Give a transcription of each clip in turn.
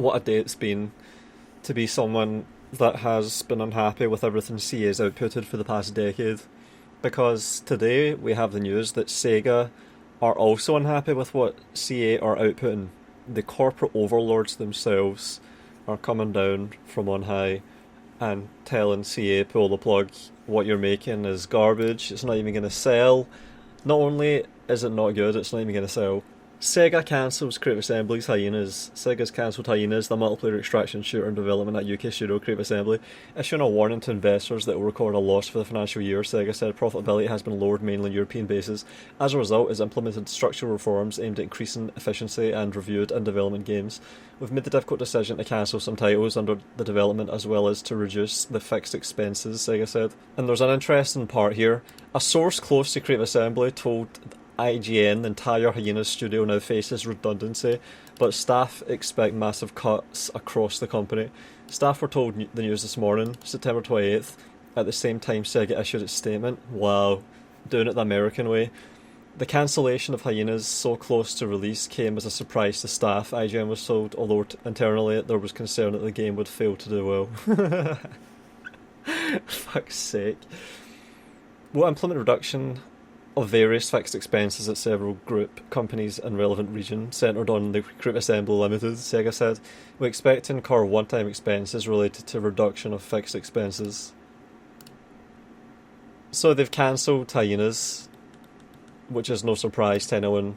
what a day it's been to be someone that has been unhappy with everything CA's outputted for the past decade. Because today we have the news that Sega are also unhappy with what CA are outputting. The corporate overlords themselves are coming down from on high and telling CA, pull the plug, what you're making is garbage, it's not even going to sell. Not only is it not good, it's not even going to sell. Sega cancels Creative Assembly's Hyenas. Sega's cancelled Hyenas, the multiplayer extraction shooter in development at UK studio Creative Assembly, issuing a warning to investors that it will record a loss for the financial year. Sega said profitability has been lowered mainly on European bases. As a result, it's implemented structural reforms aimed at increasing efficiency and reviewed in development games. We've made the difficult decision to cancel some titles under the development as well as to reduce the fixed expenses, Sega said. And there's an interesting part here. A source close to Creative Assembly told IGN the entire Hyenas studio now faces redundancy, but staff expect massive cuts across the company. Staff were told the news this morning, September 28th, at the same time Sega issued its statement. Wow, doing it the American way. The cancellation of Hyenas so close to release came as a surprise to staff, IGN was told, although internally there was concern that the game would fail to do well. Fuck's sake. We'll implement reduction of various fixed expenses at several group companies in relevant region, centred on the Creative Assembly Limited, Sega said. We expect to incur one-time expenses related to reduction of fixed expenses. So they've cancelled Hyenas, which is no surprise to anyone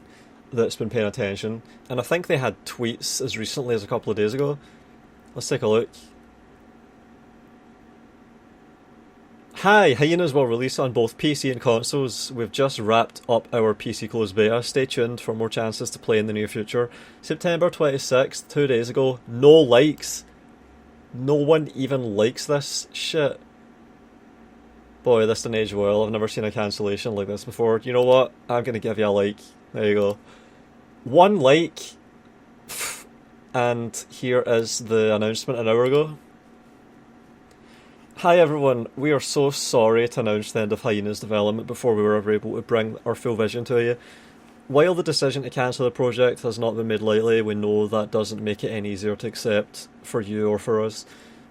that's been paying attention. And I think they had tweets as recently as a couple of days ago. Let's take a look. Hi, Hyenas will release on both PC and consoles. We've just wrapped up our PC closed beta. Stay tuned for more chances to play in the near future. September 26th, 2 days ago. No likes. No one even likes this shit. Boy, this didn't age well. I've never seen a cancellation like this before. You know what? I'm going to give you a like. There you go. 1 like. And here is the announcement an hour ago. Hi everyone, we are so sorry to announce the end of Hyenas development before we were ever able to bring our full vision to you. While the decision to cancel the project has not been made lightly, we know that doesn't make it any easier to accept for you or for us.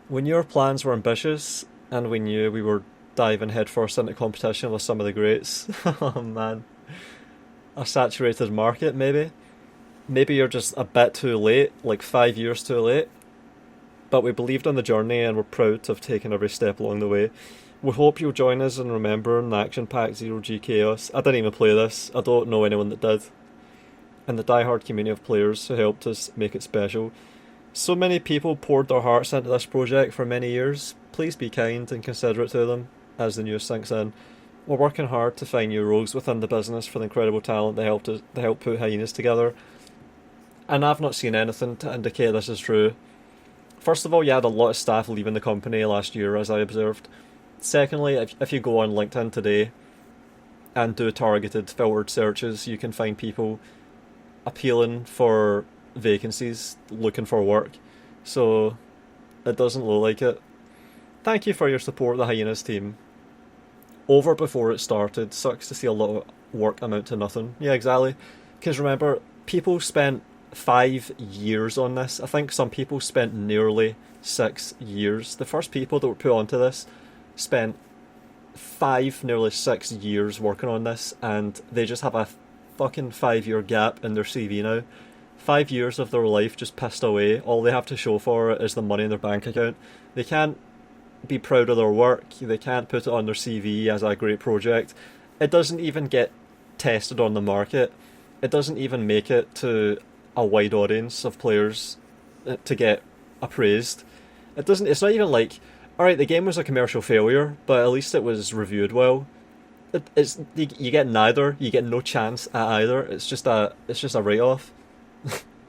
We knew our plans were ambitious, and we knew we were diving headfirst into competition with some of the greats. Oh man. A saturated market, maybe? Maybe you're just a bit too late, like 5 years too late. But we believed on the journey and we're proud to have taken every step along the way. We hope you'll join us in remembering the action-packed Zero-G chaos. I didn't even play this, I don't know anyone that did. And the die-hard community of players who helped us make it special. So many people poured their hearts into this project for many years. Please be kind and considerate to them as the news sinks in. We're working hard to find new roles within the business for the incredible talent that helped put Hyenas together. And I've not seen anything to indicate this is true. First of all, you had a lot of staff leaving the company last year, as I observed. Secondly, if you go on LinkedIn today and do targeted filtered searches, you can find people appealing for vacancies, looking for work. So it doesn't look like it. Thank you for your support of the Hyenas team. Over before it started. Sucks to see a lot of work amount to nothing. Yeah, exactly. Because remember, people spent 5 years on this. I think some people spent nearly 6 years. The first people that were put onto this spent 5, nearly 6 years working on this, and they just have a fucking 5-year gap in their CV now. 5 years of their life just pissed away. All they have to show for it is the money in their bank account. They can't be proud of their work. They can't put it on their CV as a great project. It doesn't even get tested on the market. It doesn't even make it to a wide audience of players to get appraised. It's not even like, alright, the game was a commercial failure, but at least it was reviewed well. You get neither. You get no chance at either. It's just a write-off.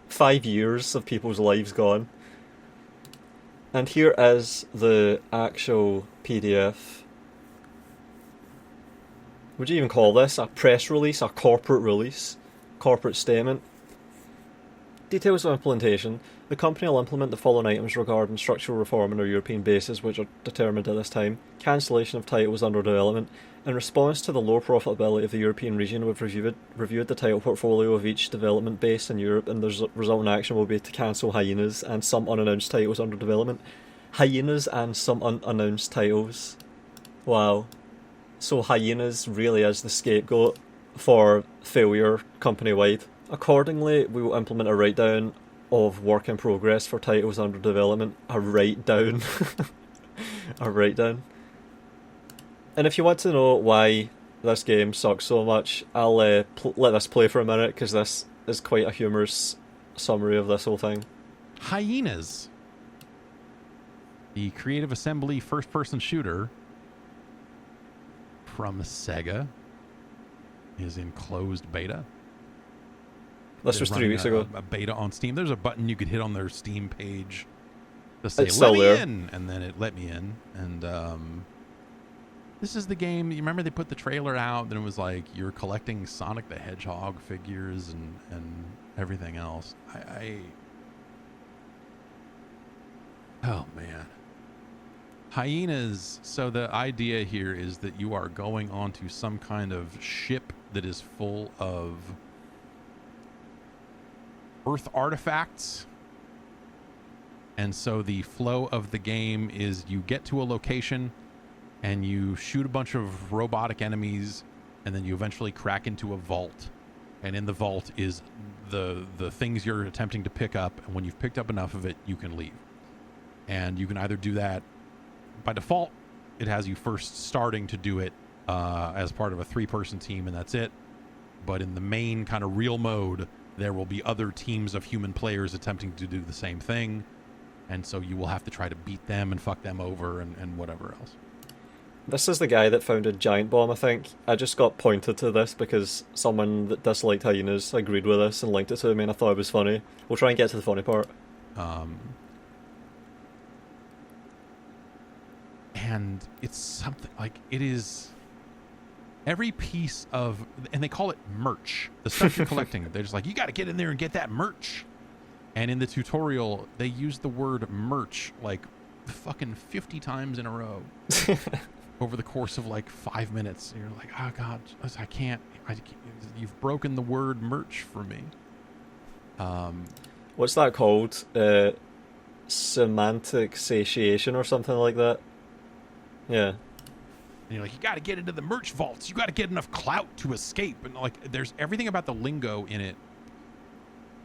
5 years of people's lives gone. And here is the actual PDF. Would you even call this a press release, a corporate release, corporate statement? Details of implementation. The company will implement the following items regarding structural reform on our European bases, which are determined at this time. Cancellation of titles under development. In response to the low profitability of the European region, we've reviewed the title portfolio of each development base in Europe, and the resulting action will be to cancel Hyenas and some unannounced titles under development. Hyenas and some unannounced titles. Wow. So Hyenas really is the scapegoat for failure company-wide. Accordingly, we will implement a write-down of work in progress for titles under development. A write-down. A write-down. And if you want to know why this game sucks so much, I'll let this play for a minute, because this is quite a humorous summary of this whole thing. Hyenas. The Creative Assembly first-person shooter from Sega is in closed beta. This was 3 weeks ago. A beta on Steam. There's a button you could hit on their Steam page to say, it's still there. In, and then it let me in. And this is the game. You remember they put the trailer out, and it was like you're collecting Sonic the Hedgehog figures and everything else. Oh, man. Hyenas. So the idea here is that you are going onto some kind of ship that is full of Earth artifacts. And so the flow of the game is you get to a location and you shoot a bunch of robotic enemies, and then you eventually crack into a vault. And in the vault is the things you're attempting to pick up, and when you've picked up enough of it, you can leave. And you can either do that by default. It has you first starting to do it as part of a 3-person team, and that's it. But in the main kind of real mode, there will be other teams of human players attempting to do the same thing. And so you will have to try to beat them and fuck them over and whatever else. This is the guy that founded Giant Bomb, I think. I just got pointed to this because someone that disliked Hyenas agreed with us and linked it to me, and I thought it was funny. We'll try and get to the funny part. And it's something like, it is every piece of, and they call it merch, the stuff you're collecting. They're just like, you got to get in there and get that merch. And in the tutorial, they use the word merch like fucking 50 times in a row over the course of like 5 minutes. And you're like, oh God, I can't, you've broken the word merch for me. What's that called? Semantic satiation or something like that? Yeah. And you're like, you got to get into the merch vaults. You got to get enough clout to escape. And like, there's everything about the lingo in it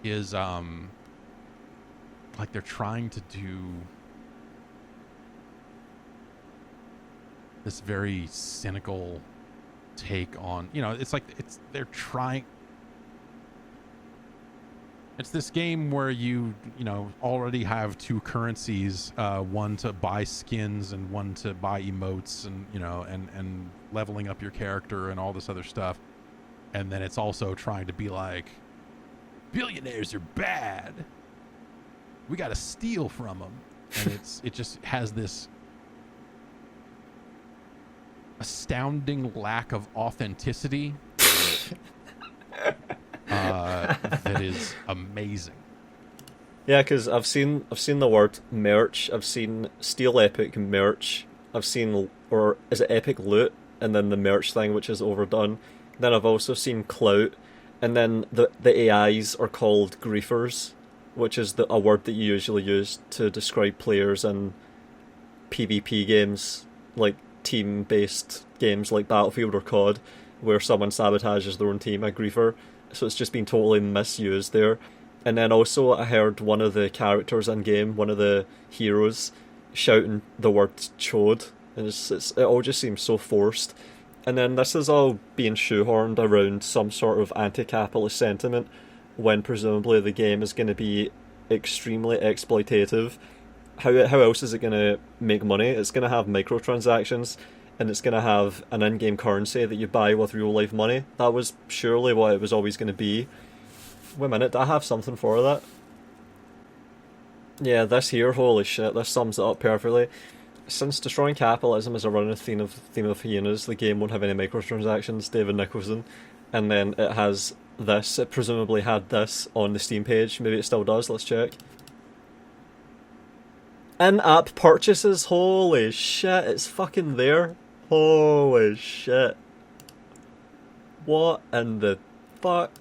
is like they're trying to do this very cynical take on, you know, it's like they're trying. It's this game where you know, already have 2 currencies, one to buy skins and one to buy emotes, and, you know, and leveling up your character and all this other stuff. And then it's also trying to be like, billionaires are bad. We got to steal from them. And it just has this astounding lack of authenticity. That is amazing. Yeah, because I've seen the word merch. I've seen Steel Epic merch. I've seen, or is it Epic Loot, and then the merch thing, which is overdone. Then I've also seen clout, and then the AIs are called griefers, which is a word that you usually use to describe players in PvP games, like team-based games like Battlefield or COD, where someone sabotages their own team, a griefer. So it's just been totally misused there. And then also I heard one of the characters in game, one of the heroes, shouting the word chode, and it all just seems so forced. And then this is all being shoehorned around some sort of anti-capitalist sentiment, when presumably the game is going to be extremely exploitative. How else is it going to make money? It's going to have microtransactions, and it's going to have an in-game currency that you buy with real-life money. That was surely what it was always going to be. Wait a minute, do I have something for that? Yeah, this here, holy shit, this sums it up perfectly. Since destroying capitalism is a running theme of Hyenas, the game won't have any microtransactions, David Nicholson. And then it has this. It presumably had this on the Steam page. Maybe it still does. Let's check. In-app purchases. Holy shit, it's fucking there. Holy shit. What in the fuck?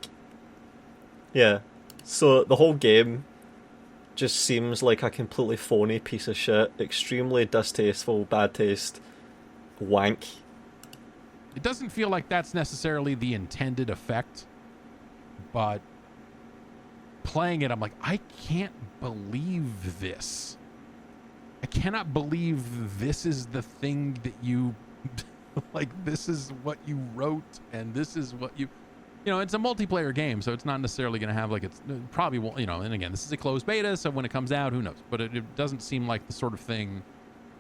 Yeah. So the whole game just seems like a completely phony piece of shit. Extremely distasteful, bad taste, wank. It doesn't feel like that's necessarily the intended effect, but playing it, I'm like, I can't believe this. I cannot believe this is the thing that you like. This is what you wrote, and this is what you know, it's a multiplayer game, so it's not necessarily going to have like, it probably won't, you know, and again, this is a closed beta, so when it comes out, who knows, but it doesn't seem like the sort of thing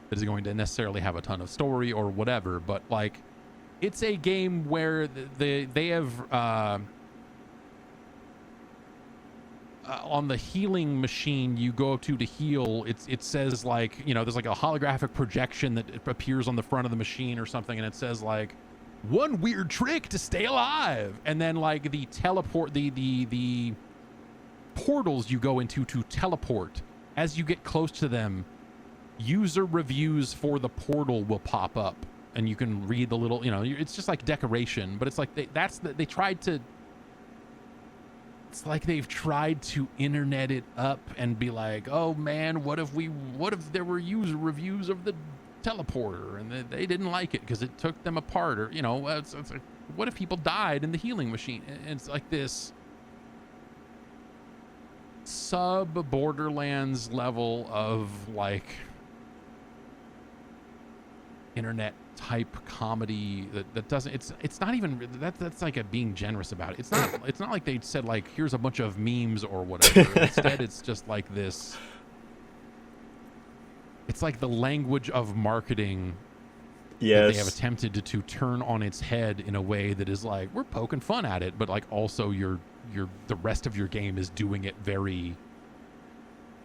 that is going to necessarily have a ton of story or whatever. But like, it's a game where they have on the healing machine you go to heal, it says like, you know, there's like a holographic projection that appears on the front of the machine or something, and it says like, one weird trick to stay alive, and then like the teleport, the portals you go into to teleport, as you get close to them, user reviews for the portal will pop up, and you can read the little, you know, it's just like decoration, but it's like they tried to, it's like they've tried to internet it up and be like, oh man, what if there were user reviews of the teleporter and they didn't like it because it took them apart, or, you know, it's like, what if people died in the healing machine? And it's like this sub Borderlands level of like internet type comedy that doesn't, it's not even that's like a being generous about it. It's not like they said like, here's a bunch of memes or whatever. Instead it's just like this, it's like the language of marketing. Yes. That they have attempted to turn on its head in a way that is like, we're poking fun at it, but like also the rest of your game is doing it very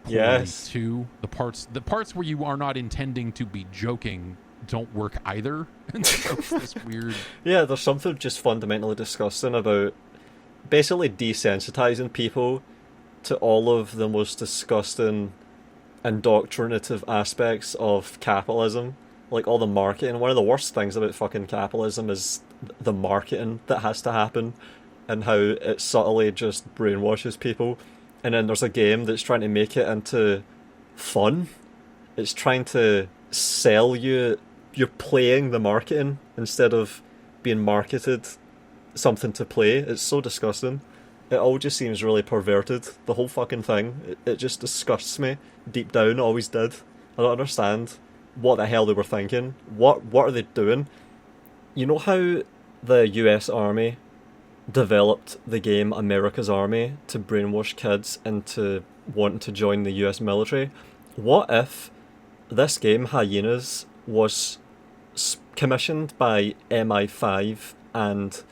poorly. Yes. Too. The parts where you are not intending to be joking don't work either. And so it's this weird. Yeah, there's something just fundamentally disgusting about basically desensitizing people to all of the most disgusting indoctrinative aspects of capitalism, like all the marketing. One of the worst things about fucking capitalism is the marketing that has to happen and how it subtly just brainwashes people. And then there's a game that's trying to make it into fun. It's trying to sell you, you're playing the marketing instead of being marketed something to play. It's so disgusting. It all just seems really perverted. The whole fucking thing. It just disgusts me. Deep down, always did. I don't understand what the hell they were thinking. What are they doing? You know how the US Army developed the game America's Army to brainwash kids into wanting to join the US military? What if this game, Hyenas, was commissioned by MI5 and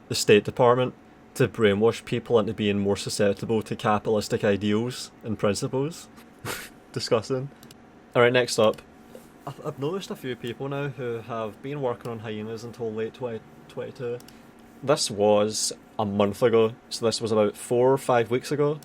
the State Department to brainwash people into being more susceptible to capitalistic ideals and principles? Disgusting. Alright, next up. I've noticed a few people now who have been working on Hyenas until late 2022. This was a month ago, so this was about 4 or 5 weeks ago,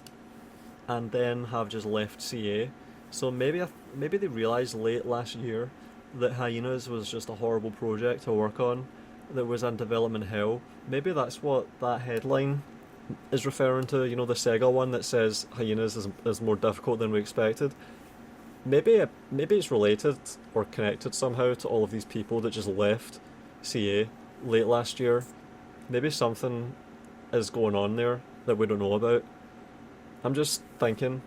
and then have just left CA. So maybe they realised late last year that Hyenas was just a horrible project to work on, that was in development hell. Maybe that's what that headline is referring to, you know, the Sega one that says Hyenas is more difficult than we expected. Maybe it's related or connected somehow to all of these people that just left CA late last year. Maybe something is going on there that we don't know about. I'm just thinking.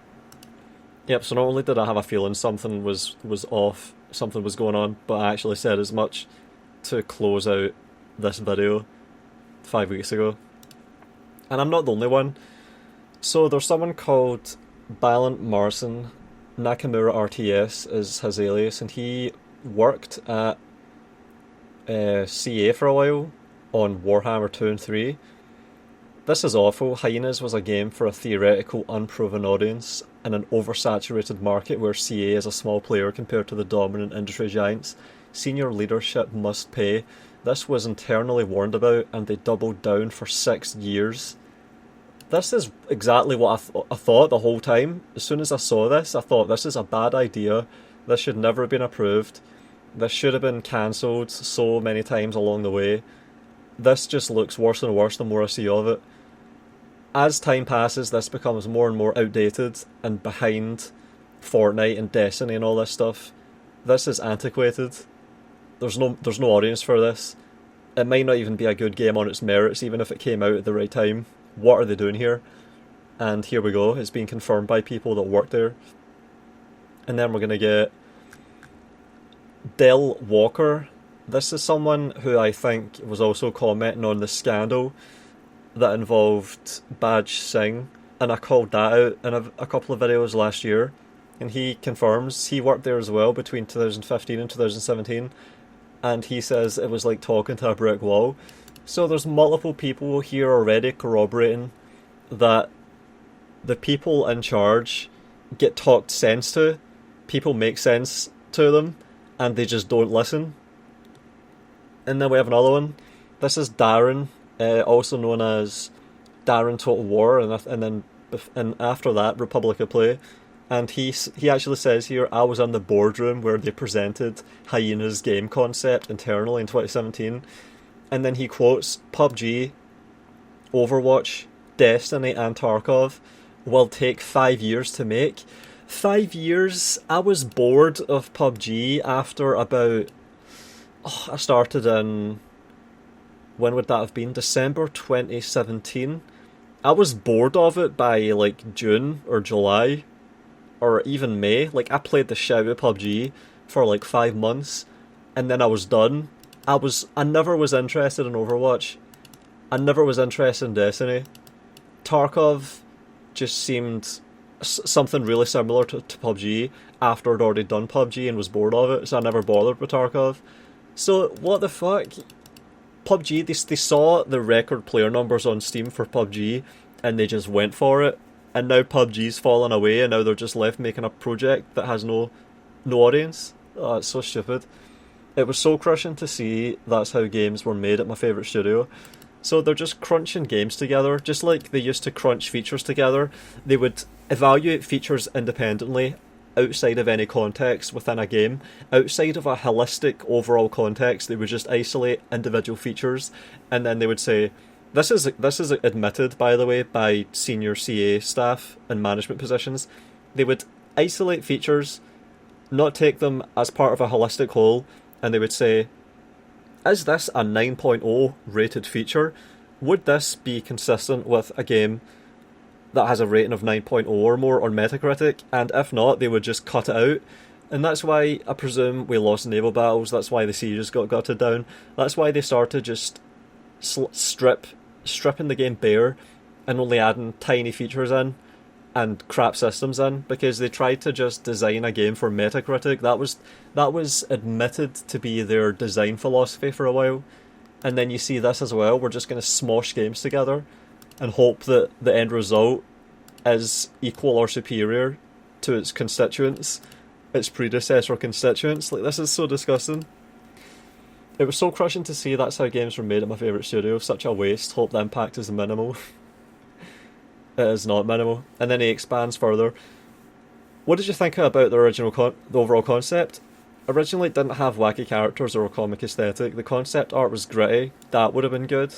Yep, so not only did I have a feeling something was off, something was going on, but I actually said as much to close out this video 5 weeks ago. And I'm not the only one. So there's someone called Ballant Marson, Nakamura RTS is his alias, and he worked at CA for a while on Warhammer 2 and 3. This is awful. Hyenas was a game for a theoretical, unproven audience in an oversaturated market where CA is a small player compared to the dominant industry giants. Senior leadership must pay. This was internally warned about, and they doubled down for 6 years. This is exactly what I thought the whole time. As soon as I saw this, I thought, this is a bad idea. This should never have been approved. This should have been cancelled so many times along the way. This just looks worse and worse the more I see of it. As time passes, this becomes more and more outdated and behind Fortnite and Destiny and all this stuff. This is antiquated. There's no audience for this. It might not even be a good game on its merits, even if it came out at the right time. What are they doing here? And here we go. It's being confirmed by people that work there. And then we're going to get Del Walker. This is someone who I think was also commenting on the scandal that involved Badge Singh, and I called that out in a couple of videos last year, and he confirms he worked there as well between 2015 and 2017, and he says it was like talking to a brick wall. So there's multiple people here already corroborating that the people in charge get talked sense to, people make sense to them, and they just don't listen. And then we have another one. This is Darren, also known as Darren Total War, and after that, Republic of Play. And he actually says here, I was in the boardroom where they presented Hyena's game concept internally in 2017. And then he quotes, PUBG, Overwatch, Destiny and Tarkov will take 5 years to make. 5 years? I was bored of PUBG after about... I started in... When would that have been? December 2017. I was bored of it by like June or July or even May. Like, I played the shit out of PUBG for like 5 months and then I was done. I never was interested in Overwatch. I never was interested in Destiny. Tarkov just seemed something really similar to PUBG after I'd already done PUBG and was bored of it, so I never bothered with Tarkov. So, what the fuck? PUBG, they saw the record player numbers on Steam for PUBG and they just went for it. And now PUBG's fallen away and now they're just left making a project that has no audience. Oh, it's so stupid. It was so crushing to see that's how games were made at my favourite studio. So they're just crunching games together, just like they used to crunch features together. They would evaluate features independently, outside of any context within a game. Outside of a holistic overall context, they would just isolate individual features, and then they would say, this is admitted, by the way, by senior CA staff and management positions. They would isolate features, not take them as part of a holistic whole, and they would say, is this a 9.0 rated feature? Would this be consistent with a game that has a rating of 9.0 or more on Metacritic? And if not, they would just cut it out. And that's why I presume we lost naval battles. That's why the series got gutted down. That's why they started just stripping the game bare and only adding tiny features in and crap systems in, because they tried to just design a game for Metacritic. That was admitted to be their design philosophy for a while. And then you see this as well. We're just going to smosh games together and hope that the end result is equal or superior to its constituents, its predecessor constituents. Like, this is so disgusting. It was so crushing to see that's how games were made at my favourite studio. Such a waste. Hope the impact is minimal. It is not minimal. And then he expands further. What did you think about the original the overall concept? Originally it didn't have wacky characters or a comic aesthetic. The concept art was gritty. That would have been good.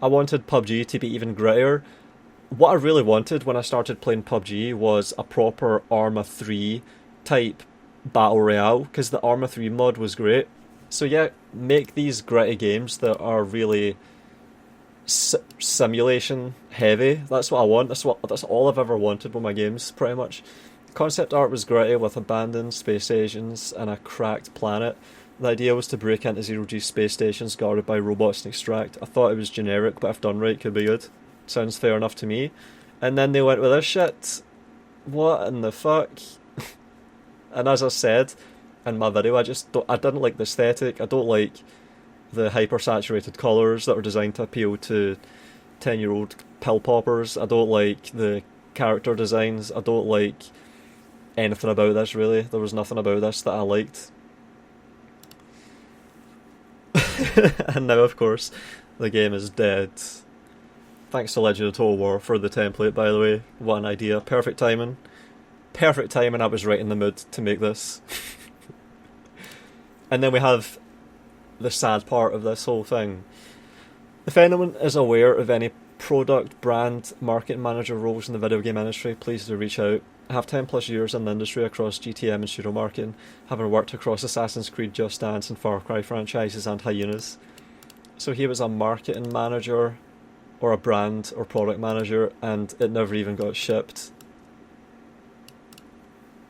I wanted PUBG to be even grittier. What I really wanted when I started playing PUBG was a proper Arma 3 type battle royale, because the Arma 3 mod was great. So yeah, make these gritty games that are really simulation heavy. That's what I want. That's all I've ever wanted with my games, pretty much. Concept art was gritty with abandoned space stations and a cracked planet. The idea was to break into zero-G space stations guarded by robots and extract. I thought it was generic, but if done right, could be good. Sounds fair enough to me. And then they went with this shit. What in the fuck? And as I said in my video, I didn't like the aesthetic. I don't like the hyper-saturated colours that are designed to appeal to 10-year-old pill poppers. I don't like the character designs. I don't like anything about this, really. There was nothing about this that I liked. And now, of course, the game is dead. Thanks to Legend of Total War for the template, by the way. What an idea. Perfect timing. Perfect timing, I was right in the mood to make this. And then we have the sad part of this whole thing. If anyone is aware of any product, brand, marketing manager roles in the video game industry, please do reach out. I have 10 plus years in the industry across GTM and pseudo marketing, having worked across Assassin's Creed, Just Dance and Far Cry franchises and Hyenas. So he was a marketing manager or a brand or product manager, and it never even got shipped.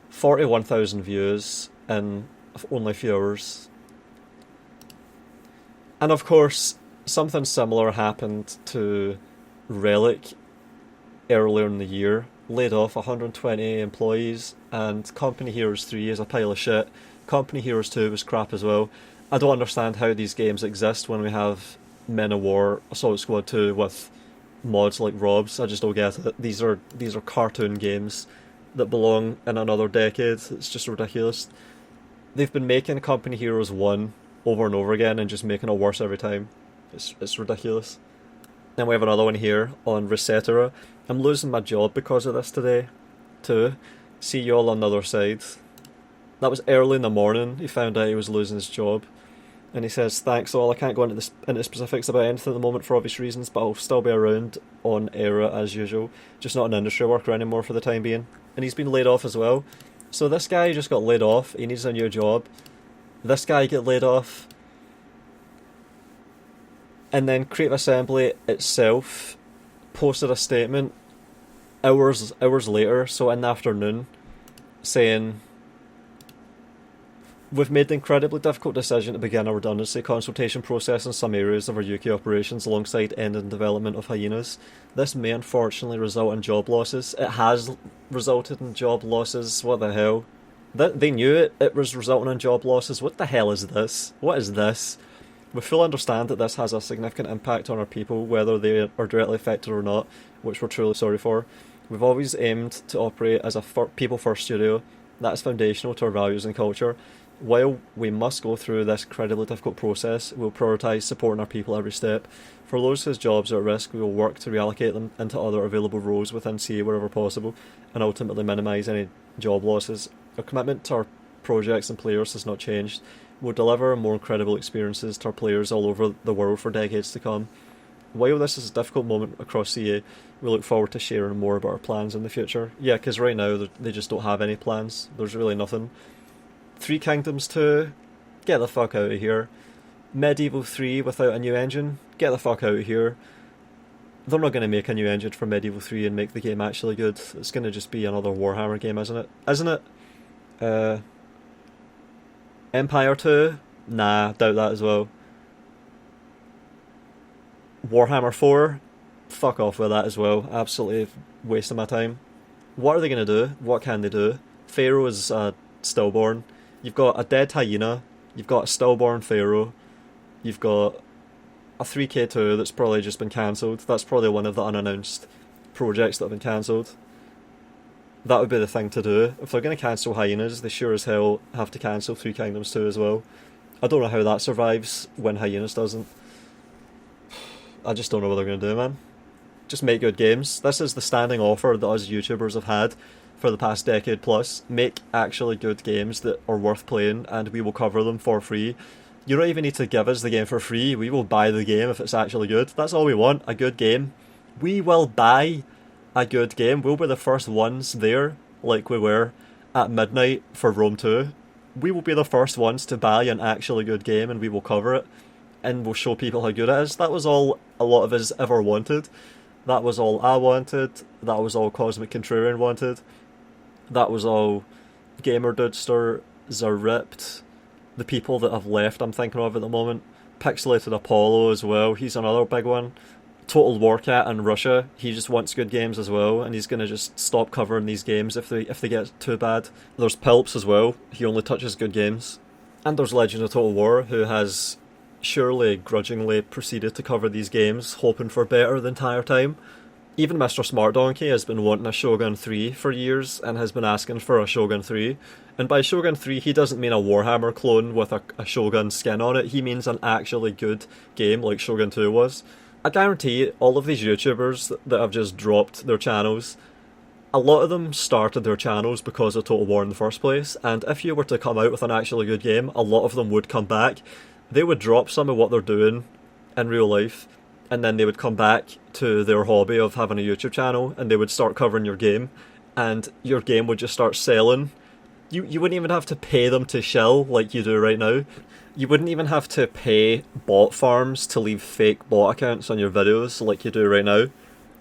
41,000 views in only a few hours. And of course, something similar happened to Relic earlier in the year. Laid off 120 employees, and Company Heroes 3 is a pile of shit. Company Heroes 2 was crap as well. I don't understand how these games exist when we have Men of War, Assault Squad 2 with mods like Rob's. I just don't get it. These are cartoon games that belong in another decade. It's just ridiculous. They've been making Company Heroes 1 over and over again and just making it worse every time. It's ridiculous. Then we have another one here on Resetera. I'm losing my job because of this today, too. See you all on the other side. That was early in the morning. He found out he was losing his job. And he says, thanks all. I can't go into specifics about anything at the moment for obvious reasons, but I'll still be around on Era as usual. Just not an industry worker anymore for the time being. And he's been laid off as well. So this guy just got laid off. He needs a new job. This guy get laid off. And then Creative Assembly itself posted a statement hours later, so in the afternoon, saying, we've made the incredibly difficult decision to begin a redundancy consultation process in some areas of our UK operations alongside ending development of Hyenas. This may unfortunately result in job losses. It has resulted in job losses. What the hell? They knew it was resulting in job losses. What the hell is this? What is this? We fully understand that this has a significant impact on our people, whether they are directly affected or not, which we're truly sorry for. We've always aimed to operate as a people-first studio. That is foundational to our values and culture. While we must go through this incredibly difficult process, we'll prioritise supporting our people every step. For those whose jobs are at risk, we will work to reallocate them into other available roles within CA wherever possible, and ultimately minimise any job losses. Our commitment to our projects and players has not changed. We'll deliver more incredible experiences to our players all over the world for decades to come. While this is a difficult moment across CA, we look forward to sharing more about our plans in the future. Yeah, because right now they just don't have any plans. There's really nothing. Three Kingdoms 2, get the fuck out of here. Medieval 3 without a new engine, get the fuck out of here. They're not going to make a new engine for Medieval 3 and make the game actually good. It's going to just be another Warhammer game, isn't it? Isn't it? Empire 2? Nah, doubt that as well. Warhammer 4? Fuck off with that as well. Absolutely wasting my time. What are they going to do? What can they do? Pharaoh is stillborn. You've got a dead hyena. You've got a stillborn Pharaoh. You've got a 3K2 that's probably just been cancelled. That's probably one of the unannounced projects that have been cancelled. That would be the thing to do. If they're going to cancel Hyenas, they sure as hell have to cancel Three Kingdoms 2 as well. I don't know how that survives when Hyenas doesn't. I just don't know what they're going to do, man. Just make good games. This is the standing offer that us YouTubers have had for the past decade plus. Make actually good games that are worth playing, and we will cover them for free. You don't even need to give us the game for free. We will buy the game if it's actually good. That's all we want, a good game. We will buy a good game. We'll be the first ones there, like we were at midnight for Rome 2. We will be the first ones to buy an actually good game, and we will cover it, and we'll show people how good it is. That was all a lot of us ever wanted. That was all I wanted. That was all Cosmic Contrarian wanted. That was all Gamer Dudester, Zaript, the people that have left I'm thinking of at the moment. Pixelated Apollo as well, he's another big one. Total War Cat in Russia, he just wants good games as well, and he's going to just stop covering these games if they get too bad. There's Pilps as well, he only touches good games. And there's Legend of Total War, who has surely grudgingly proceeded to cover these games, hoping for better the entire time. Even Mr. Smart Donkey has been wanting a Shogun 3 for years and has been asking for a Shogun 3. And by Shogun 3, he doesn't mean a Warhammer clone with a Shogun skin on it. He means an actually good game like Shogun 2 was. I guarantee all of these YouTubers that have just dropped their channels, a lot of them started their channels because of Total War in the first place. And if you were to come out with an actually good game, a lot of them would come back. They would drop some of what they're doing in real life, and then they would come back to their hobby of having a YouTube channel, and they would start covering your game, and your game would just start selling. You wouldn't even have to pay them to shill like you do right now. You wouldn't even have to pay bot farms to leave fake bot accounts on your videos like you do right now.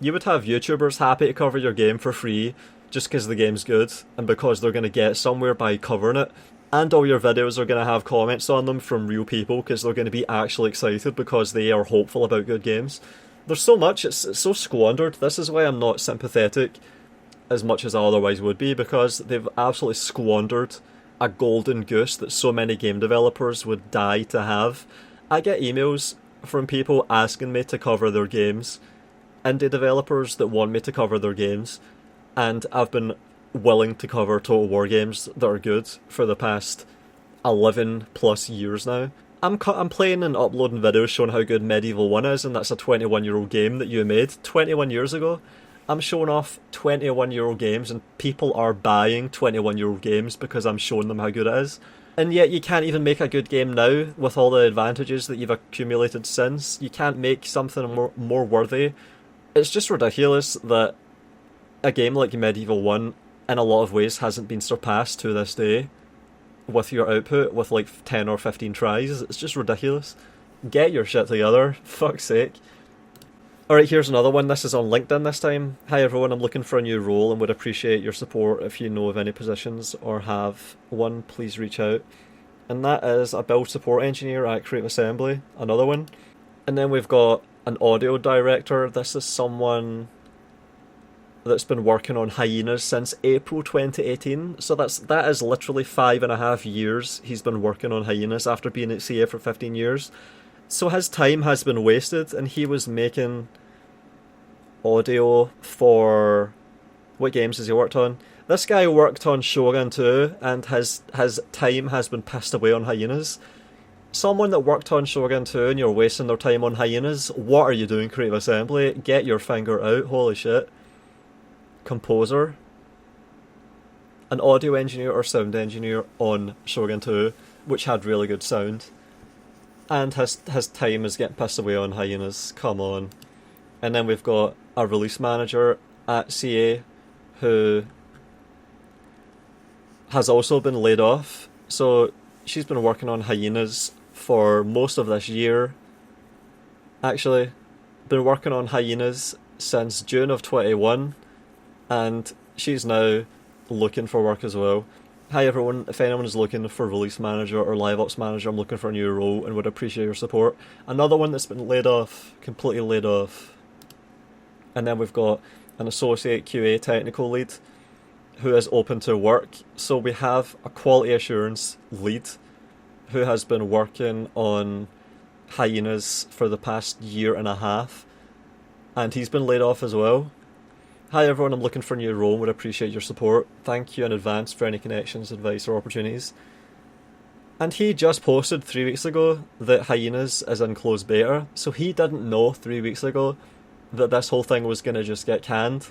You would have YouTubers happy to cover your game for free just because the game's good, and because they're going to get somewhere by covering it. And all your videos are going to have comments on them from real people because they're going to be actually excited because they are hopeful about good games. There's so much, it's so squandered. This is why I'm not sympathetic as much as I otherwise would be, because they've absolutely squandered a golden goose that so many game developers would die to have. I get emails from people asking me to cover their games, indie developers that want me to cover their games, and I've been willing to cover Total War games that are good for the past 11 plus years now. I'm playing and uploading videos showing how good Medieval 1 is, and that's a 21-year-old game that you made 21 years ago. I'm showing off 21-year-old games, and people are buying 21-year-old games because I'm showing them how good it is. And yet you can't even make a good game now with all the advantages that you've accumulated since. You can't make something more worthy. It's just ridiculous that a game like Medieval 1 in a lot of ways hasn't been surpassed to this day with your output with like 10 or 15 tries. It's just ridiculous. Get your shit together, fuck's sake. Alright, here's another one. This is on LinkedIn this time. Hi everyone, I'm looking for a new role and would appreciate your support. If you know of any positions or have one, please reach out. And that is a build support engineer at Creative Assembly, another one. And then we've got an audio director. This is someone that's been working on Hyenas since April 2018. So that is literally 5.5 years he's been working on Hyenas after being at CA for 15 years. So his time has been wasted, and he was making audio for... what games has he worked on? This guy worked on Shogun 2, and his time has been pissed away on Hyenas. Someone that worked on Shogun 2 and you're wasting their time on Hyenas, what are you doing, Creative Assembly? Get your finger out, holy shit. Composer, an audio engineer or sound engineer on Shogun 2, which had really good sound, and his time is getting pissed away on Hyenas. Come on. And then we've got a release manager at CA who has also been laid off. So she's been working on Hyenas for most of this year. Actually, been working on Hyenas since June of 21. And she's now looking for work as well. Hi everyone, if anyone is looking for release manager or live ops manager, I'm looking for a new role and would appreciate your support. Another one that's been laid off, completely laid off. And then we've got an associate QA technical lead who is open to work. So we have a quality assurance lead who has been working on Hyenas for the past 1.5 years, and he's been laid off as well. Hi everyone, I'm looking for a new role, would appreciate your support. Thank you in advance for any connections, advice or opportunities. And he just posted 3 weeks ago that Hyenas is in closed beta, so he didn't know 3 weeks ago that this whole thing was going to just get canned.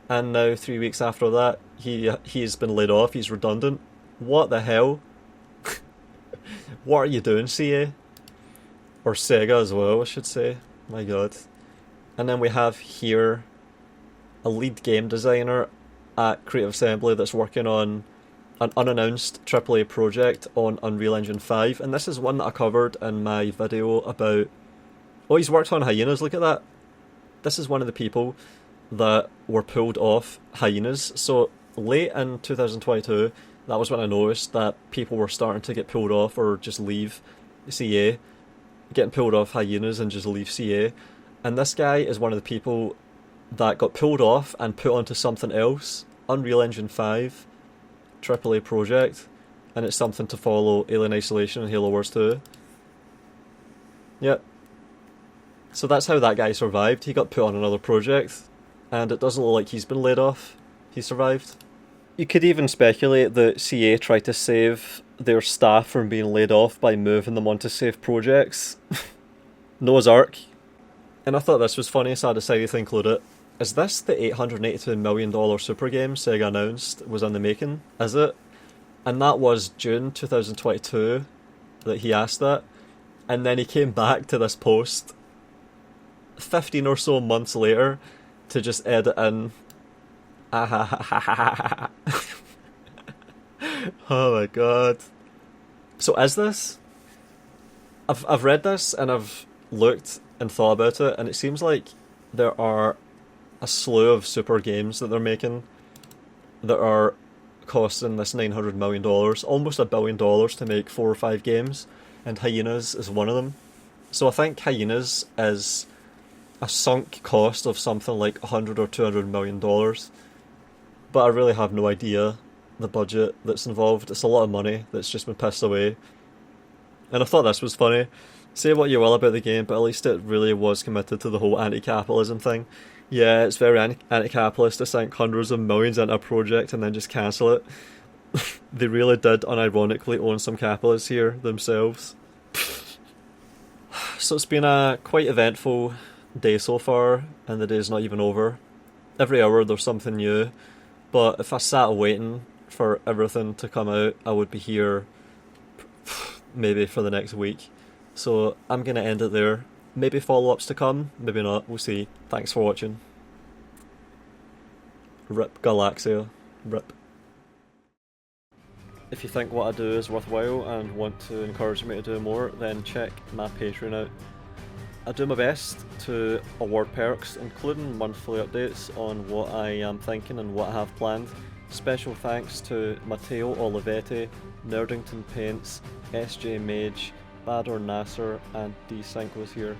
And now 3 weeks after that, he's been laid off, he's redundant. What the hell? What are you doing, CA? Or Sega as well, I should say. My god. And then we have here a lead game designer at Creative Assembly that's working on an unannounced AAA project on Unreal Engine 5, and this is one that I covered in my video about... oh, he's worked on Hyenas, look at that. This is one of the people that were pulled off Hyenas. So late in 2022, that was when I noticed that people were starting to get pulled off or just leave CA, getting pulled off Hyenas and just leave CA. And this guy is one of the people that got pulled off and put onto something else, Unreal Engine 5, AAA project, and it's something to follow Alien Isolation and Halo Wars 2. Yep. So that's how that guy survived. He got put on another project, and it doesn't look like he's been laid off. He survived. You could even speculate that CA tried to save their staff from being laid off by moving them onto safe projects. Noah's Ark. And I thought this was funny, so I decided to include it. Is this the $882 million super game Sega announced was in the making? Is it? And that was June 2022 that he asked that. And then he came back to this post 15 or so months later to just edit in. Oh my god. So is this? I've read this and I've looked and thought about it, and it seems like there are a slew of super games that they're making that are costing this $900 million, almost $1 billion to make 4 or 5 games, and Hyenas is one of them. So I think Hyenas is a sunk cost of something like $100 or $200 million, but I really have no idea the budget that's involved. It's a lot of money that's just been pissed away, and I thought this was funny. Say what you will about the game, but at least it really was committed to the whole anti-capitalism thing. Yeah, it's very anti-capitalist to sink hundreds of millions into a project and then just cancel it. They really did unironically own some capitalists here themselves. So it's been a quite eventful day so far, and the day's not even over. Every hour there's something new, but if I sat waiting for everything to come out, I would be here maybe for the next week. So I'm going to end it there. Maybe follow-ups to come, maybe not, we'll see. Thanks for watching. Rip Galaxia. Rip. If you think what I do is worthwhile and want to encourage me to do more, then check my Patreon out. I do my best to award perks, including monthly updates on what I am thinking and what I have planned. Special thanks to Matteo Olivetti, Nerdington Paints, SJ Mage, Bador Nasser and D-Sync was here.